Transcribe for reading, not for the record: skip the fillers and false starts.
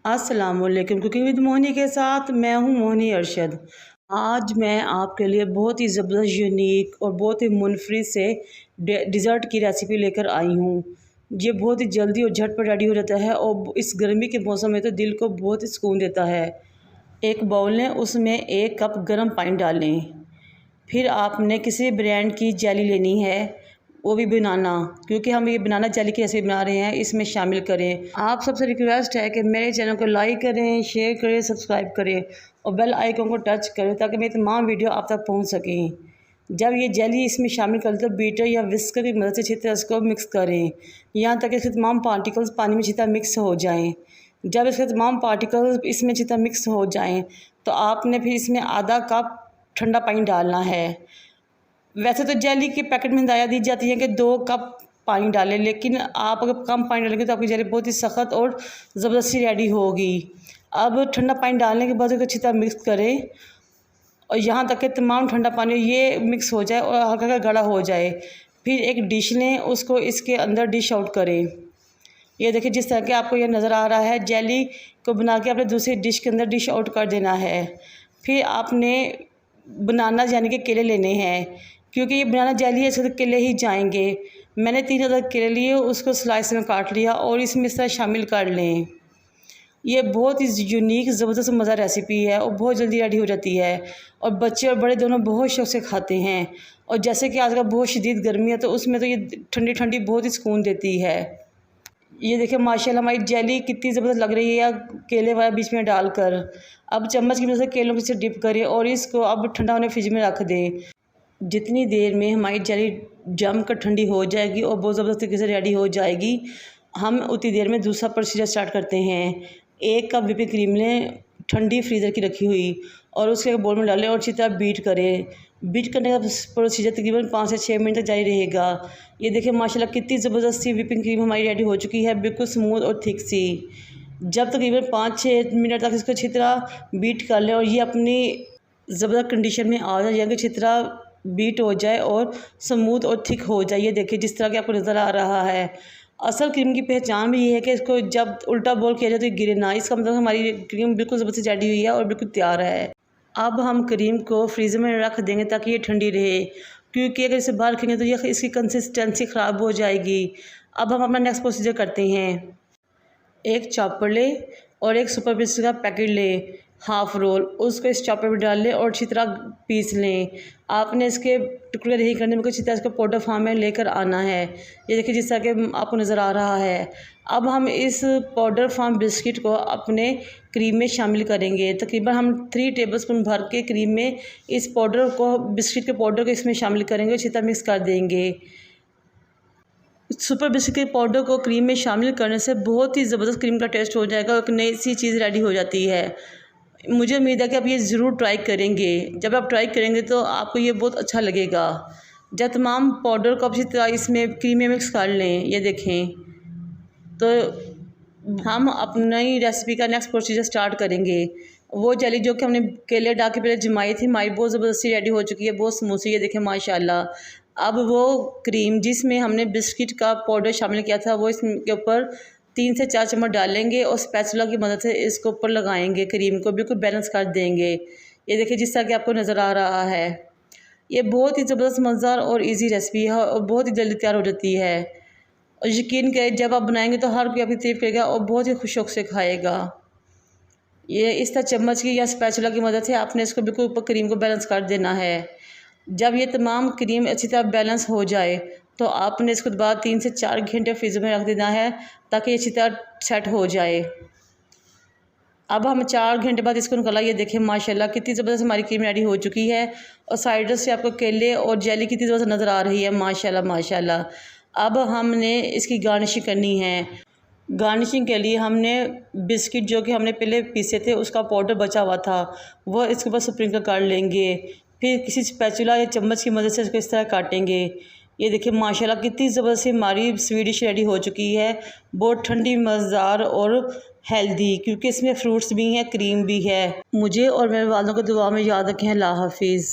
अस्सलामुअलैकुम। Cooking with मोहनी के साथ मैं हूं मोहनी अरशद। आज मैं आपके लिए बहुत ही ज़बरदस्त, यूनिक और बहुत ही मुनफरिद से डिज़र्ट की रेसिपी लेकर आई हूं। ये बहुत ही जल्दी और झटपट रेडी हो जाता है और इस गर्मी के मौसम में तो दिल को बहुत ही सुकून देता है। एक बाउल लें, उसमें 1 कप गर्म पानी डालें। फिर आपने किसी ब्रांड की जेली लेनी है, वो भी बनाना, क्योंकि हम ये बनाना जेली की रेसिपी बना रहे हैं, इसमें शामिल करें। आप सबसे रिक्वेस्ट है कि मेरे चैनल को लाइक करें, शेयर करें, सब्सक्राइब करें और बेल आइकन को टच करें ताकि मेरी तमाम वीडियो आप तक पहुंच सकें। जब ये जेली इसमें शामिल करें तो बीटर या विस्कर की मदद से अच्छी तरह इसको मिक्स करें, यहाँ तक इसके तमाम पार्टिकल्स पानी में अच्छी तरह मिक्स हो जाएँ। जब इसके तमाम पार्टिकल्स इसमें अच्छी तरह मिक्स हो जाएँ तो आपने फिर इसमें आधा कप ठंडा पानी डालना है। वैसे तो जेली के पैकेट में हिदायत दी जाती है कि 2 कप पानी डालें, लेकिन आप अगर कम पानी डालेंगे तो आपकी जेली बहुत ही सख्त और ज़बरदस्ती रेडी होगी। अब ठंडा पानी डालने के बाद अच्छी तरह मिक्स करें और यहाँ तक कि तमाम ठंडा पानी ये मिक्स हो जाए और हल्का हल्का गाढ़ा हो जाए। फिर एक डिश लें, उसको इसके अंदर डिश आउट करें। ये देखिए, जिस तरह के आपको ये नज़र आ रहा है, जेली को बना के आपने दूसरी डिश के अंदर डिश आउट कर देना है। फिर आपने बनाना यानी कि केले लेने हैं, क्योंकि ये बनाना जेली है इसके तो केले ही जाएंगे। मैंने 3 अदद केले लिए, उसको स्लाइस में काट लिया और इसमें इस तरह शामिल कर लें। ये बहुत ही यूनिक ज़बरदस्त मज़ा रेसिपी है और बहुत जल्दी रेडी हो जाती है और बच्चे और बड़े दोनों बहुत शौक़ से खाते हैं। और जैसे कि आजकल बहुत शदीद गर्मी है तो उसमें तो ये ठंडी ठंडी बहुत ही सुकून देती है। ये देखिए माशाल्लाह हमारी जेली कितनी ज़बरदस्त लग रही है केले वाला बीच में डालकर। अब चम्मच की मदद से केलों से डिप करें और इसको अब ठंडा होने फ्रिज में रख दें। जितनी देर में हमारी जेली जम कर ठंडी हो जाएगी और बहुत ज़बरदस्त तरीके से रेडी हो जाएगी, हम उतनी देर में दूसरा प्रोसीजर स्टार्ट करते हैं। 1 कप व्हिपिंग क्रीम लें, ठंडी फ्रीज़र की रखी हुई, और उसके बोल में डालें और अच्छी तरह बीट करें। बीट करने का प्रोसीजर तकरीबन 5 से 6 मिनट तक जारी रहेगा। ये देखिए माशाल्लाह कितनी ज़बरदस्त सी व्हिपिंग क्रीम हमारी रेडी हो चुकी है, बिल्कुल स्मूथ और थिक सी। जब तकरीबन 5-6 मिनट तक इसको अच्छी तरह बीट कर लें और ये अपनी ज़बरदस्त कंडीशन में आ जाए, यानी अच्छी तरह बीट हो जाए और स्मूथ और थिक हो जाए। ये देखिए जिस तरह के आपको नज़र आ रहा है। असल क्रीम की पहचान भी ये है कि इसको जब उल्टा बोल किया जाए तो गिरे ना। इसका मतलब हमारी क्रीम बिल्कुल ज़बरदस्त रेडी हुई है और बिल्कुल तैयार है। अब हम क्रीम को फ्रीज़र में रख देंगे ताकि ये ठंडी रहे, क्योंकि अगर इसे बाहर रखेंगे तो ये इसकी कंसिस्टेंसी ख़राब हो जाएगी। अब हम अपना नेक्स्ट प्रोसीजर करते हैं। एक चॉपर लें और एक सुपर बिस्किट का पैकेट लें, हाफ़ रोल, उसको इस चॉपर में डाल लें और अच्छी तरह पीस लें। आपने इसके टुकड़े नहीं करने में, अच्छी तरह इसको पाउडर फॉर्म में लेकर आना है। ये देखिए जिस तरह के आपको नज़र आ रहा है। अब हम इस पाउडर फॉर्म बिस्किट को अपने क्रीम में शामिल करेंगे। तकरीबन हम 3 टेबलस्पून भर के क्रीम में इस पाउडर को, बिस्किट के पाउडर को इसमें शामिल करेंगे, अच्छी तरह मिक्स कर देंगे। सुपर बिस्किट के पाउडर को क्रीम में शामिल करने से बहुत ही ज़बरदस्त क्रीम का टेस्ट हो जाएगा और एक नई सी चीज़ रेडी हो जाती है। मुझे उम्मीद है कि आप ये ज़रूर ट्राई करेंगे। जब आप ट्राई करेंगे तो आपको ये बहुत अच्छा लगेगा। जब तमाम पाउडर को अच्छी तरह इसमें क्रीम में मिक्स कर लें, ये देखें, तो हम अपनी रेसिपी का नेक्स्ट प्रोसीजर स्टार्ट करेंगे। वो जेली जो कि हमने केले डाल के पहले जमाई थी, हमारी बहुत ज़बरदस्ती रेडी हो चुकी है, बहुत स्मूथ सी। ये देखें माशाल्लाह। अब वो क्रीम जिसमें हमने बिस्किट का पाउडर शामिल किया था वो इसके ऊपर 3 से 4 चम्मच डालेंगे और स्पैचुला की मदद से इसको ऊपर लगाएंगे, क्रीम को बिल्कुल बैलेंस कर देंगे। ये देखिए जिस तरह कि आपको नज़र आ रहा है। ये बहुत ही ज़बरदस्त मज़ेदार और इजी रेसिपी है और बहुत ही जल्दी तैयार हो जाती है। और यकीन करें जब आप बनाएंगे तो हर कोई आपकी तारीफ़ करेगा और बहुत ही खुश शौक़ से खाएगा। ये इस तरह चम्मच की या स्पैचुला की मदद से आपने इसको बिल्कुल ऊपर क्रीम को बैलेंस कर देना है। जब ये तमाम क्रीम अच्छी तरह बैलेंस हो जाए तो आपने इसको बाद 3 से 4 घंटे फ्रीज़र में रख देना है ताकि अच्छी तरह सेट हो जाए। अब हम 4 घंटे बाद इसको निकाला। ये देखें माशाल्लाह कितनी ज़बरदस्त हमारी क्रीम रेडी हो चुकी है और साइडों से आपको केले और जेली कितनी ज़बरदस्त नज़र आ रही है, माशाल्लाह माशाल्लाह। अब हमने इसकी गार्निशिंग करनी है। गार्निशिंग के लिए हमने बिस्किट जो कि हमने पहले पीसे थे उसका पाउडर बचा हुआ था वो इसके ऊपर स्प्रिंकल कर लेंगे। फिर किसी स्पैचुला या चम्मच की मदद से इसको इस तरह काटेंगे। ये देखिए माशाल्लाह कितनी ज़बरदस्त हमारी स्वीट डिश रेडी हो चुकी है, बहुत ठंडी, मज़ेदार और हेल्दी, क्योंकि इसमें फ्रूट्स भी हैं, क्रीम भी है। मुझे और मेरे वालों को दुआ में याद रखें। अल्लाह हाफिज़।